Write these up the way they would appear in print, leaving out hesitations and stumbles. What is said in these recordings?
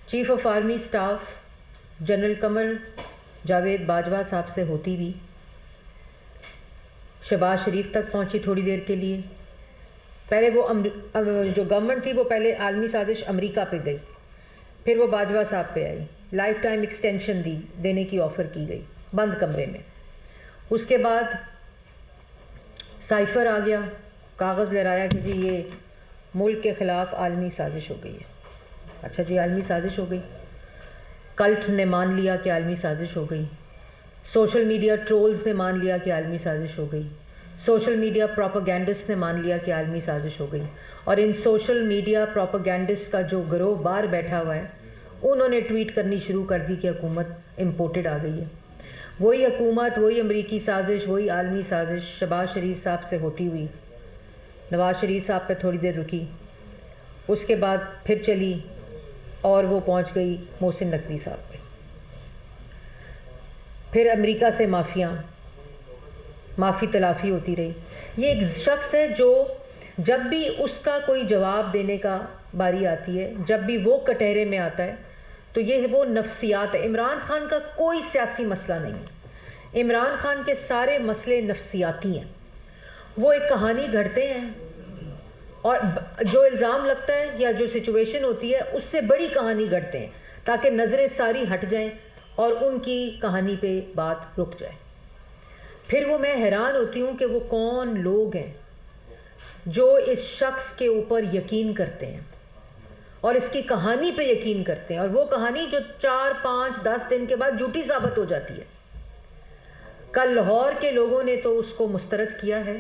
Chief of army staff general Qamar Javed Bajwa صاحب سے ہوتی بھی شہباز شریف تک پہنچی تھوڑی دیر کے لیے. پہلے وہ جو گورنمنٹ تھی وہ پہلے عالمی سازش امریکہ پہ گئی, پھر وہ باجوہ صاحب پہ آئی, لائف ٹائم ایکسٹینشن دینے کی آفر کی گئی بند کمرے میں. اس کے بعد سائفر آ گیا, کاغذ لہرایا کہ جی یہ ملک کے خلاف عالمی سازش ہو گئی ہے. اچھا جی عالمی سازش ہو گئی, کلٹ نے مان لیا کہ عالمی سازش ہو گئی, سوشل میڈیا ٹرولز نے مان لیا کہ عالمی سازش ہو گئی, سوشل میڈیا پروپیگنڈسٹ نے مان لیا کہ عالمی سازش ہو گئی. اور ان سوشل میڈیا پروپیگنڈسٹ کا جو گروہ باہر بیٹھا ہوا ہے انہوں نے ٹویٹ کرنی شروع کر دی کہ حکومت امپورٹڈ آ گئی ہے. وہی حکومت, وہی امریکی سازش, وہی عالمی سازش شہباز شریف صاحب سے ہوتی ہوئی نواز شریف صاحب پہ تھوڑی دیر رکی, اس کے بعد پھر چلی اور وہ پہنچ گئی محسن نقوی صاحب پہ. پھر امریکہ سے معافی تلافی ہوتی رہی. یہ ایک شخص ہے جو جب بھی اس کا کوئی جواب دینے کا باری آتی ہے, جب بھی وہ کٹہرے میں آتا ہے تو یہ وہ نفسیات ہے. عمران خان کا کوئی سیاسی مسئلہ نہیں ہے, عمران خان کے سارے مسئلے نفسیاتی ہیں. وہ ایک کہانی گھڑتے ہیں اور جو الزام لگتا ہے یا جو سچویشن ہوتی ہے اس سے بڑی کہانی گھڑتے ہیں تاکہ نظریں ساری ہٹ جائیں اور ان کی کہانی پہ بات رک جائے. پھر وہ میں حیران ہوتی ہوں کہ وہ کون لوگ ہیں جو اس شخص کے اوپر یقین کرتے ہیں اور اس کی کہانی پہ یقین کرتے ہیں, اور وہ کہانی جو 4, 5, 10 دن کے بعد جھوٹی ثابت ہو جاتی ہے. کل لاہور کے لوگوں نے تو اس کو مسترد کیا ہے,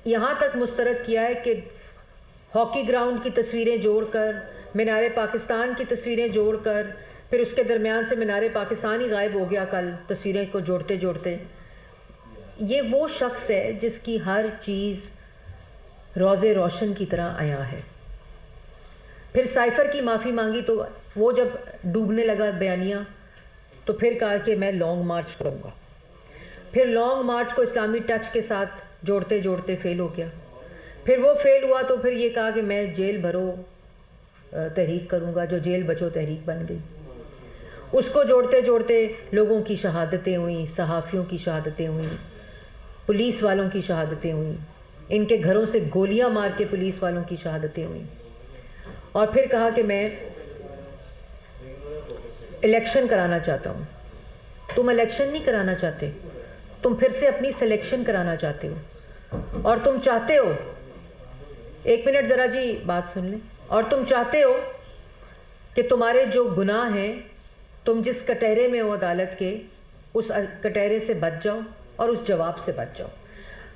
یہاں تک مسترد کیا ہے کہ ہاکی گراؤنڈ کی تصویریں جوڑ کر, مینار پاکستان کی تصویریں جوڑ کر, پھر اس کے درمیان سے مینار پاکستان ہی غائب ہو گیا کل تصویریں کو جوڑتے جوڑتے. یہ وہ شخص ہے جس کی ہر چیز روز روشن کی طرح عیاں ہے. پھر سائفر کی معافی مانگی تو وہ جب ڈوبنے لگا بیانیہ تو پھر کہا کہ میں لانگ مارچ کروں گا. پھر لانگ مارچ کو اسلامی ٹچ کے ساتھ جوڑتے جوڑتے فیل ہو گیا. پھر وہ فیل ہوا تو پھر یہ کہا کہ میں جیل بھرو تحریک کروں گا, جو جیل بچو تحریک بن گئی. اس کو جوڑتے جوڑتے لوگوں کی شہادتیں ہوئیں, صحافیوں کی شہادتیں ہوئیں, پولیس والوں کی شہادتیں ہوئیں, ان کے گھروں سے گولیاں مار کے پولیس والوں کی شہادتیں ہوئیں. اور پھر کہا کہ میں الیکشن کرانا چاہتا ہوں. تم الیکشن نہیں کرانا چاہتے, تم پھر سے اپنی سلیکشن کرانا چاہتے ہو, اور تم چاہتے ہو, ایک منٹ ذرا جی بات سن لیں, اور تم چاہتے ہو کہ تمہارے جو گناہ ہیں تم جس کٹہرے میں ہو عدالت کے اس کٹہرے سے بچ جاؤ اور اس جواب سے بچ جاؤ.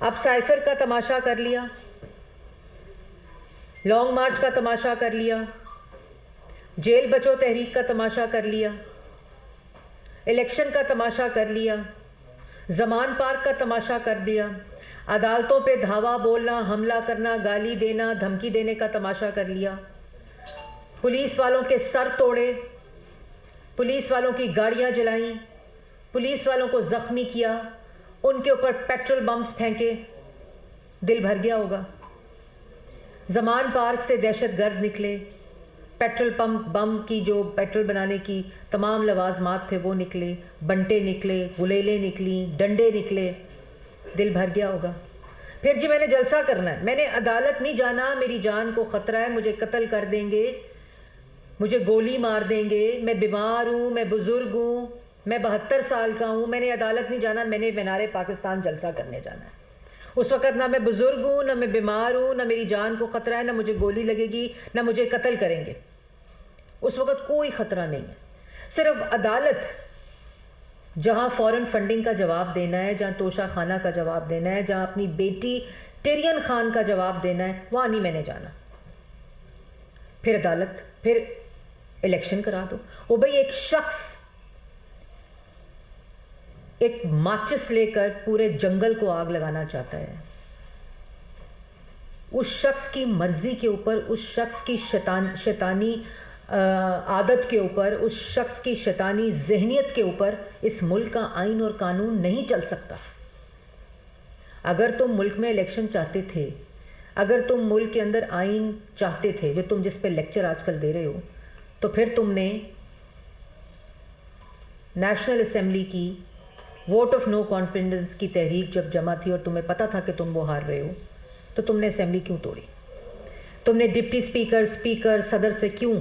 اب سائفر کا تماشا کر لیا, لانگ مارچ کا تماشا کر لیا, جیل بچو تحریک کا تماشا کر لیا, الیکشن کا تماشا کر لیا, زمان پارک کا تماشا کر دیا, عدالتوں پہ دھاوا بولنا, حملہ کرنا, گالی دینا, دھمکی دینے کا تماشا کر لیا, پولیس والوں کے سر توڑے, پولیس والوں کی گاڑیاں جلائیں, پولیس والوں کو زخمی کیا, ان کے اوپر پیٹرول بمز پھینکے. دل بھر گیا ہوگا. زمان پارک سے دہشت گرد نکلے, پیٹرول بم کی جو پیٹرول بنانے کی تمام لوازمات تھے وہ نکلے, بنٹے نکلے, گلیلیں نکلیں, ڈنڈے نکلے. دل بھر گیا ہوگا. پھر جی میں نے جلسہ کرنا ہے, میں نے عدالت نہیں جانا, میری جان کو خطرہ ہے, مجھے قتل کر دیں گے, مجھے گولی مار دیں گے, میں بیمار ہوں, میں بزرگ ہوں, میں 72 سال کا ہوں, میں نے عدالت نہیں جانا, میں نے مینار پاکستان جلسہ کرنے جانا ہے. اس وقت نہ میں بزرگ ہوں, نہ میں بیمار ہوں, نہ میری جان کو خطرہ ہے, نہ مجھے گولی لگے گی, نہ مجھے قتل کریں گے. اس وقت کوئی خطرہ نہیں ہے. صرف عدالت جہاں فورن فنڈنگ کا جواب دینا ہے, جہاں توشہ خانہ کا جواب دینا ہے, جہاں اپنی بیٹی ٹیرین خان کا جواب دینا ہے, وہاں نہیں میں نے جانا. پھر عدالت, پھر الیکشن کرا دو. وہ بھئی ایک شخص ایک ماچس لے کر پورے جنگل کو آگ لگانا چاہتا ہے. اس شخص کی مرضی کے اوپر, اس شخص کی شیطانی عادت کے اوپر, اس شخص کی شیطانی ذہنیت کے اوپر اس ملک کا آئین اور قانون نہیں چل سکتا. اگر تم ملک میں الیکشن چاہتے تھے, اگر تم ملک کے اندر آئین چاہتے تھے, جو تم جس پہ لیکچر آج کل دے رہے ہو, تو پھر تم نے نیشنل اسمبلی کی ووٹ آف نو کانفیڈنس کی تحریک جب جمع تھی اور تمہیں پتہ تھا کہ تم وہ ہار رہے ہو، تو تم نے اسمبلی کیوں توڑی؟ تم نے ڈپٹی اسپیکر صدر سے کیوں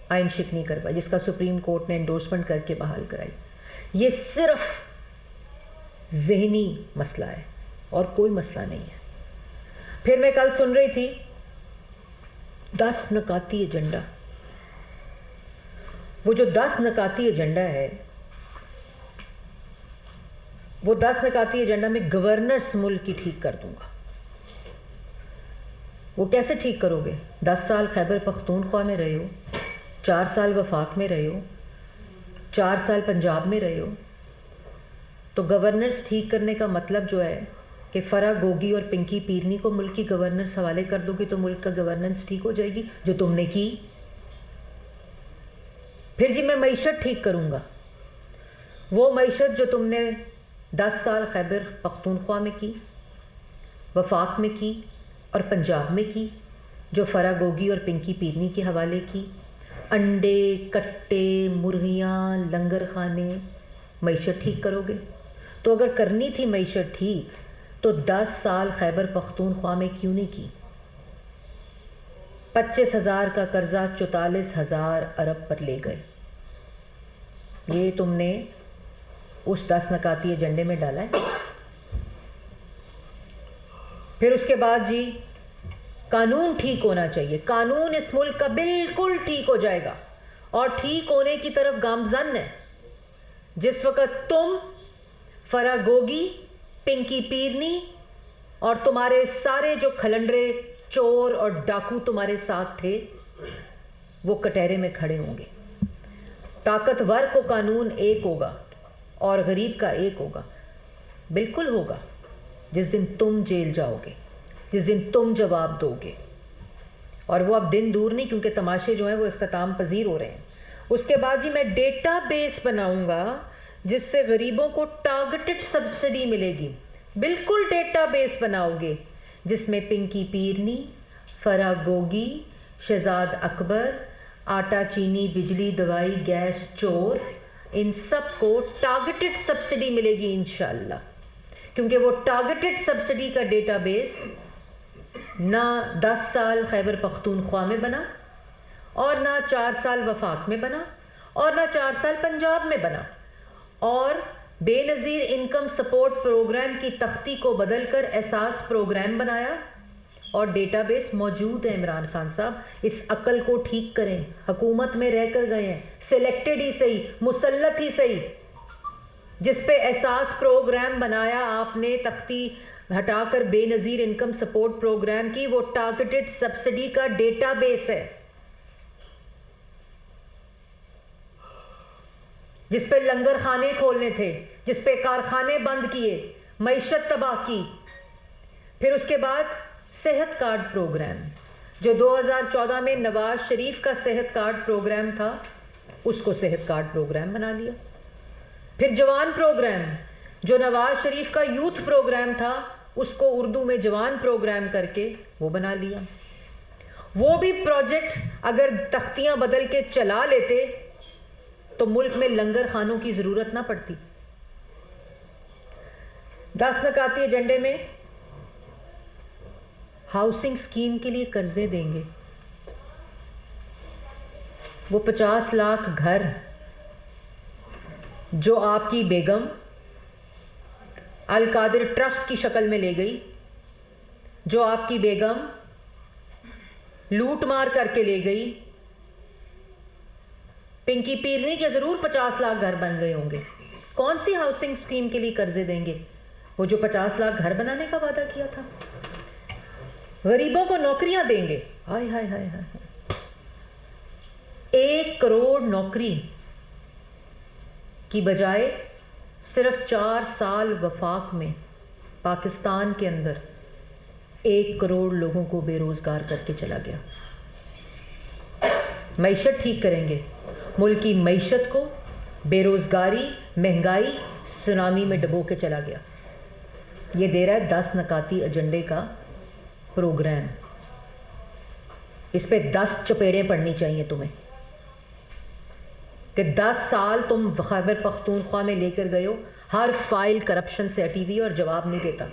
آئین شکنی کروائی جس کا سپریم کورٹ نے انڈورسمنٹ کر کے بحال کرائی؟ یہ صرف ذہنی مسئلہ ہے اور کوئی مسئلہ نہیں ہے۔ پھر میں کل سن رہی تھی 10 نکاتی ایجنڈا، وہ جو 10 نکاتی ایجنڈا ہے، وہ 10 نکاتی ایجنڈا میں گورنرس ملک کی ٹھیک کر دوں گا۔ وہ کیسے ٹھیک کرو گے؟ 10 سال خیبر پختونخوا میں رہے ہو، 4 سال وفاق میں رہے ہو، 4 سال پنجاب میں رہے ہو، تو گورنرس ٹھیک کرنے کا مطلب جو ہے کہ فرا گوگی اور پنکی پیرنی کو ملک کی گورننس حوالے کر دو گی تو ملک کا گورننس ٹھیک ہو جائے گی، جو تم نے کی۔ پھر جی میں معیشت ٹھیک کروں گا، وہ معیشت جو تم نے 10 سال خیبر پختونخوا میں کی، وفاق میں کی اور پنجاب میں کی، جو فرا گوگی اور پنکی پیرنی کے حوالے کی، انڈے، کٹے، مرغیاں، لنگر خانے، معیشت ٹھیک کرو گے؟ تو اگر کرنی تھی معیشت ٹھیک تو 10 سال خیبر پختونخوا میں کیوں نہیں کی؟ 25,000 کا قرضہ 44,000 ارب پر لے گئے۔ یہ تم نے اس 10 نکاتی ایجنڈے میں ڈالا ہے۔ پھر اس کے بعد جی قانون ٹھیک ہونا چاہیے۔ قانون اس ملک کا بالکل ٹھیک ہو جائے گا اور ٹھیک ہونے کی طرف گامزن ہے جس وقت تم، فرا گوگی، پنکی پیرنی اور تمہارے سارے جو کھلنڈرے، چور اور ڈاکو تمہارے ساتھ تھے وہ کٹہرے میں کھڑے ہوں گے۔ طاقتور کو قانون ایک ہوگا اور غریب کا ایک ہوگا۔ بالکل ہوگا جس دن تم جیل جاؤ گے، جس دن تم جواب دو گے، اور وہ اب دن دور نہیں کیونکہ تماشے جو ہیں وہ اختتام پذیر ہو رہے ہیں۔ اس کے بعد جی میں ڈیٹا بیس بناؤں گا جس سے غریبوں کو ٹارگٹڈ سبسڈی ملے گی۔ بالکل ڈیٹا بیس بناؤ گے جس میں پنکی پیرنی، فرا گوگی، شہزاد اکبر، آٹا چینی بجلی دوائی گیس چور، ان سب کو ٹارگٹڈ سبسڈی ملے گی انشاءاللہ، کیونکہ وہ ٹارگٹڈ سبسڈی کا ڈیٹا بیس نہ 10 سال خیبر پختونخوا میں بنا اور نہ 4 سال وفاق میں بنا اور نہ 4 سال پنجاب میں بنا، اور بے نظیر انکم سپورٹ پروگرام کی تختی کو بدل کر احساس پروگرام بنایا، اور ڈیٹا بیس موجود ہے۔ عمران خان صاحب اس عقل کو ٹھیک کریں، حکومت میں رہ کر گئے ہیں، سلیکٹڈ ہی صحیح، مسلط ہی صحیح، جس پہ احساس پروگرام بنایا آپ نے، تختی ہٹا کر بے نظیر انکم سپورٹ پروگرام کی، وہ ٹارگٹڈ سبسڈی کا ڈیٹا بیس ہے جس پہ لنگر خانے کھولنے تھے، جس پہ کارخانے بند کیے، معیشت تباہ کی۔ پھر اس کے بعد صحت کارڈ پروگرام جو 2014 میں نواز شریف کا صحت کارڈ پروگرام تھا، اس کو صحت کارڈ پروگرام بنا لیا۔ پھر جوان پروگرام جو نواز شریف کا یوتھ پروگرام تھا، اس کو اردو میں جوان پروگرام کر کے وہ بنا لیا۔ وہ بھی پروجیکٹ اگر تختیاں بدل کے چلا لیتے تو ملک میں لنگر خانوں کی ضرورت نہ پڑتی۔ 10 نکاتی ایجنڈے میں ہاؤسنگ سکیم کے لیے قرضے دیں گے، وہ 50 لاکھ گھر جو آپ کی بیگم القادر ٹرسٹ کی شکل میں لے گئی، جو آپ کی بیگم لوٹ مار کر کے لے گئی، پنکی پیرنی کے ضرور 50 لاکھ گھر بن گئے ہوں گے۔ کون سی ہاؤسنگ سکیم کے لیے قرضے دیں گے؟ وہ جو 50 لاکھ گھر بنانے کا وعدہ کیا تھا۔ غریبوں کو نوکریاں دیں گے، ہائے ہائے ہائے ہائے، 1 کروڑ نوکری کی بجائے صرف 4 سال وفاق میں پاکستان کے اندر 1 کروڑ لوگوں کو بے روزگار کر کے چلا گیا۔ معیشت ٹھیک کریں گے، ملک کی معیشت کو بے روزگاری، مہنگائی، سونامی میں ڈبو کے چلا گیا۔ یہ دے رہا ہے 10 نکاتی ایجنڈے کا پروگرام، اس پہ 10 چپیڑیں پڑنی چاہیے تمہیں۔ کہ 10 سال تم خیبر پختونخوا میں لے کر گئے ہو, ہر فائل کرپشن سے ہٹی ہوئی اور جواب نہیں دیتا.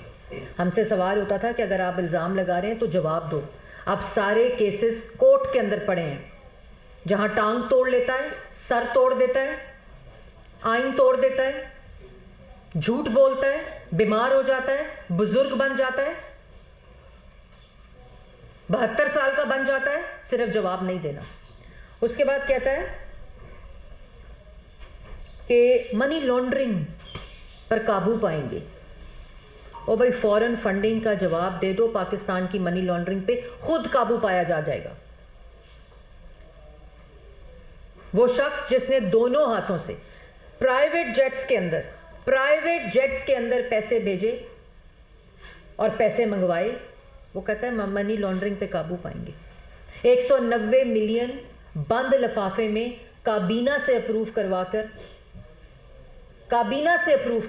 ہم سے سوال ہوتا تھا کہ اگر آپ الزام لگا رہے ہیں تو جواب دو. اب سارے کیسز کورٹ کے اندر پڑے ہیں, جہاں ٹانگ توڑ لیتا ہے, سر توڑ دیتا ہے, آئین توڑ دیتا ہے, جھوٹ بولتا ہے, بیمار ہو جاتا ہے, بزرگ بن جاتا ہے, 72 سال کا بن جاتا ہے, صرف جواب نہیں دینا. اس کے بعد کہتا ہے کہ منی لانڈرنگ پر قابو پائیں گے. او بھائی فورن فنڈنگ کا جواب دے دو, پاکستان کی منی لانڈرنگ پہ خود قابو پایا جائے گا. وہ شخص جس نے دونوں ہاتھوں سے پرائیویٹ جیٹس کے اندر پیسے بھیجے اور پیسے منگوائے, وہ کہتا ہے منی لانڈرنگ پہ قابو پائیں گے. 190 ملین بند لفافے میں کابینہ سے اپروو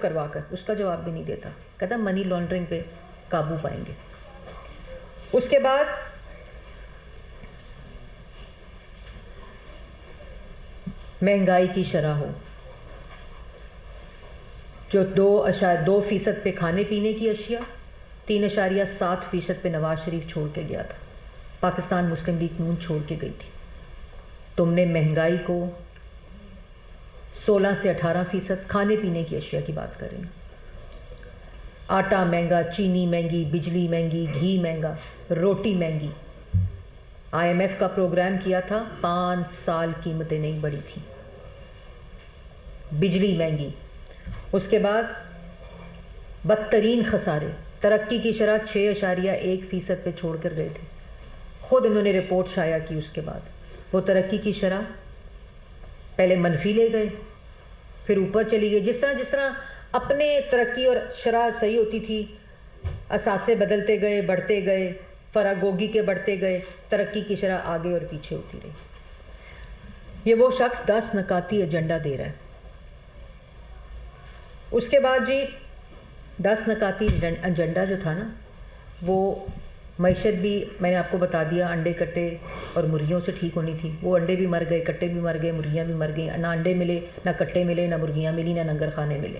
کروا کر اس کا جواب بھی نہیں دیتا, کہتا منی لانڈرنگ پہ قابو پائیں گے. اس کے بعد مہنگائی کی شرح ہو جو 2% پہ کھانے پینے کی اشیاء, 3.7% پہ نواز شریف چھوڑ کے گیا تھا, پاکستان مسلم لیگ نون چھوڑ کے گئی تھی. تم نے مہنگائی کو 16 سے 18%, کھانے پینے کی اشیاء کی بات کر رہی ہوں, آٹا مہنگا, چینی مہنگی, بجلی مہنگی, گھی مہنگا, روٹی مہنگی. IMF کا پروگرام کیا تھا, 5 سال قیمتیں نہیں بڑھی تھیں. بجلی مہنگی. اس کے بعد بدترین خسارے, ترقی کی شرح 6.1% پہ چھوڑ کر گئے تھے. خود انہوں نے رپورٹ شائع کی. اس کے بعد وہ ترقی کی شرح پہلے منفی لے گئے, پھر اوپر چلی گئی. جس طرح اپنے ترقی اور شرح صحیح ہوتی تھی, اثاثے بدلتے گئے, بڑھتے گئے, فراگوگی کے بڑھتے گئے, ترقی کی شرح آگے اور پیچھے ہوتی رہی. یہ وہ شخص 10 نکاتی ایجنڈا دے رہا ہے. اس کے بعد جی 10 نکاتی ایجنڈا جو تھا نا, وہ معیشت بھی میں نے آپ کو بتا دیا, انڈے کٹے اور مرغیوں سے ٹھیک ہونی تھی. وہ انڈے بھی مر گئے, کٹے بھی مر گئے, مرغیاں بھی مر گئیں. نہ انڈے ملے, نہ کٹے ملے, نہ مرغیاں ملی, نہ لنگر خانے ملے.